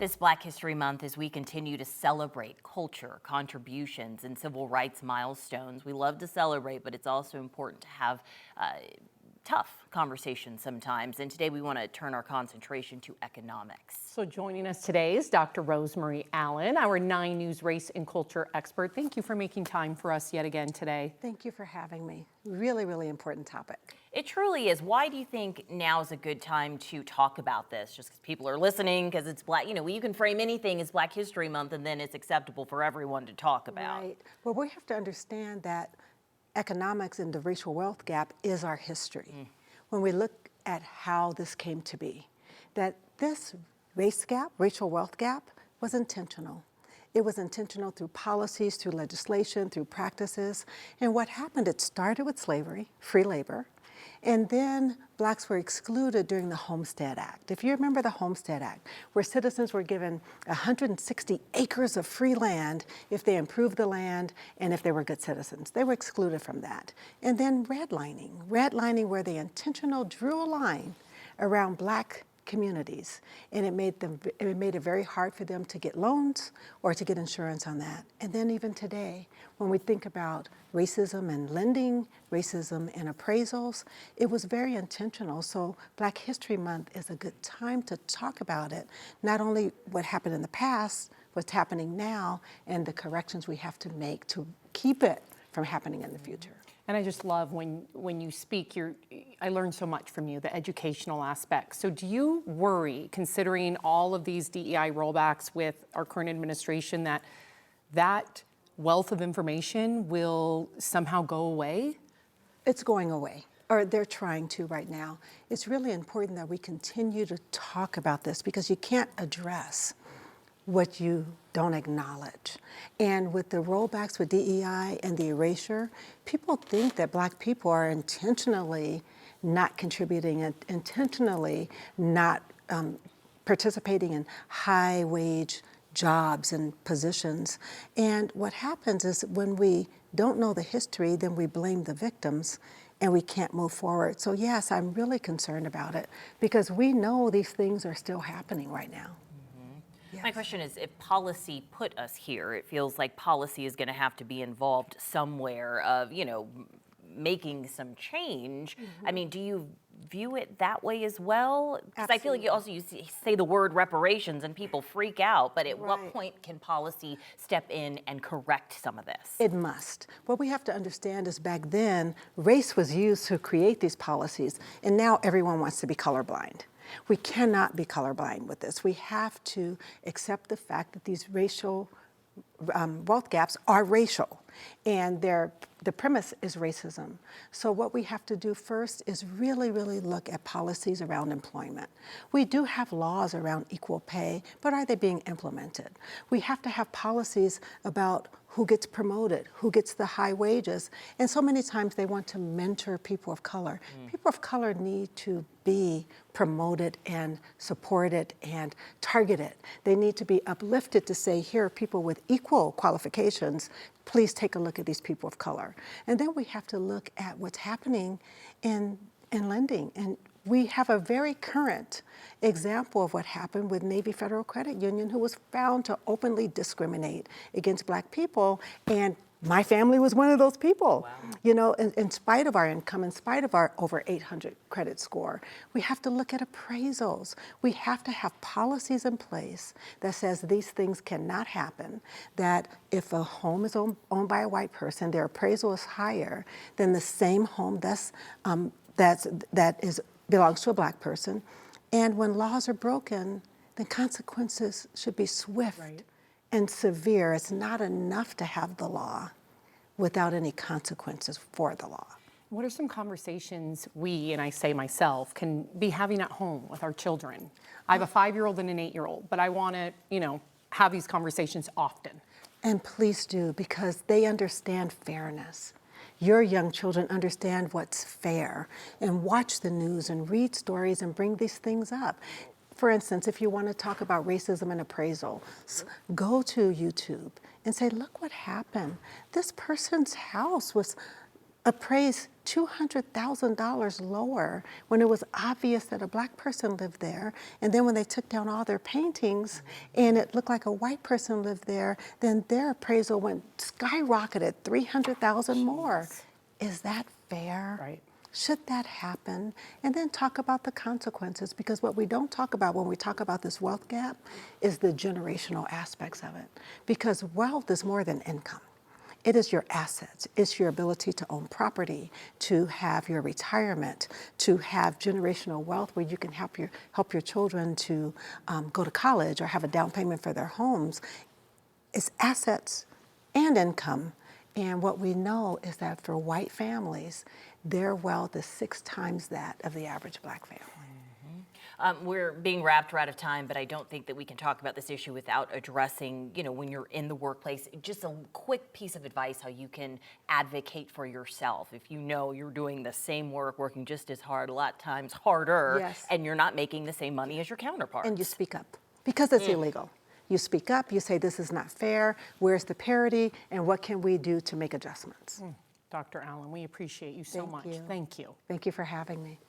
This Black History Month, as we continue to celebrate culture, contributions, and civil rights milestones, we love to celebrate, but it's also important to have tough conversations sometimes. And today we want to turn our concentration to economics. So joining us today is Dr. Rosemarie Allen, our 9 News race and culture expert. Thank you for making time for us yet again today. Thank you for having me. Really, really important topic. It truly is. Why do you think now is a good time to talk about this? Just because people are listening, because it's Black, you can frame anything as Black History Month and then it's acceptable for everyone to talk about. Right. Well, we have to understand that economics and the racial wealth gap is our history. When we look at how this came to be, that this race gap, racial wealth gap, was intentional. It was intentional through policies, through legislation, through practices. And what happened, it started with slavery, free labor, and then blacks were excluded during the Homestead Act. If you remember the Homestead Act, where citizens were given 160 acres of free land if they improved the land and if they were good citizens. They were excluded from that. And then redlining where they intentionally drew a line around black communities, and it made it very hard for them to get loans or to get insurance on that. And then even today, when we think about racism and lending, racism and appraisals, it was very intentional. So Black History Month is a good time to talk about it, not only what happened in the past, what's happening now, and the corrections we have to make to keep it from happening in the future. And I just love when you speak, I learn so much from you, the educational aspect. So do you worry, considering all of these DEI rollbacks with our current administration, that wealth of information will somehow go away? It's going away, or they're trying to right now. It's really important that we continue to talk about this because you can't address what you don't acknowledge. And with the rollbacks with DEI and the erasure, people think that black people are intentionally not contributing and intentionally not participating in high wage jobs and positions. And what happens is when we don't know the history, then we blame the victims and we can't move forward. So yes, I'm really concerned about it because we know these things are still happening right now. My question is, if policy put us here, it feels like policy is going to have to be involved somewhere of, making some change. I mean, do you view it that way as well? Because I feel like you say the word reparations and people freak out, but at what point can policy step in and correct some of this? It must. What we have to understand is back then, race was used to create these policies, and now everyone wants to be colorblind. We cannot be colorblind with this. We have to accept the fact that these racial wealth gaps are racial, and the premise is racism. So what we have to do first is really, really look at policies around employment. We do have laws around equal pay, but are they being implemented? We have to have policies about who gets promoted, who gets the high wages, and so many times they want to mentor people of color. People of color need to be promoted and supported and targeted. They need to be uplifted to say, here are people with equal qualifications, please take a look at these people of color. And then we have to look at what's happening in lending. And we have a very current example of what happened with Navy Federal Credit Union, who was found to openly discriminate against black people. And my family was one of those people. Wow. In spite of our income, in spite of our over 800 credit score, we have to look at appraisals. We have to have policies in place that says these things cannot happen, that if a home is owned by a white person, their appraisal is higher than the same home that belongs to a black person. And when laws are broken, then consequences should be swift and severe. It's not enough to have the law without any consequences for the law. What are some conversations we, and I say myself, can be having at home with our children? I have a 5-year-old and an 8-year-old, but I want to, have these conversations often. And please do, because they understand fairness. Your young children understand what's fair, and watch the news and read stories and bring these things up. For instance, if you want to talk about racism and appraisal, go to YouTube and say, look what happened. This person's house was appraised $200,000 lower when it was obvious that a black person lived there. And then when they took down all their paintings and it looked like a white person lived there, then their appraisal went skyrocketed, $300,000 more. Is that fair? Right. Should that happen? And then talk about the consequences, because what we don't talk about when we talk about this wealth gap is the generational aspects of it. Because wealth is more than income. It is your assets. It's your ability to own property, to have your retirement, to have generational wealth where you can help your children to go to college or have a down payment for their homes. It's assets and income. And what we know is that for white families, their wealth is 6 times that of the average black family. We're being wrapped, we're out of time, but I don't think that we can talk about this issue without addressing, when you're in the workplace, just a quick piece of advice how you can advocate for yourself. If you know you're doing the same work, working just as hard, a lot of times harder, Yes. and you're not making the same money as your counterparts. And you speak up, because it's illegal. You speak up, you say this is not fair, where's the parity, and what can we do to make adjustments? Dr. Allen, we appreciate you so much. you. Thank you. Thank you for having me.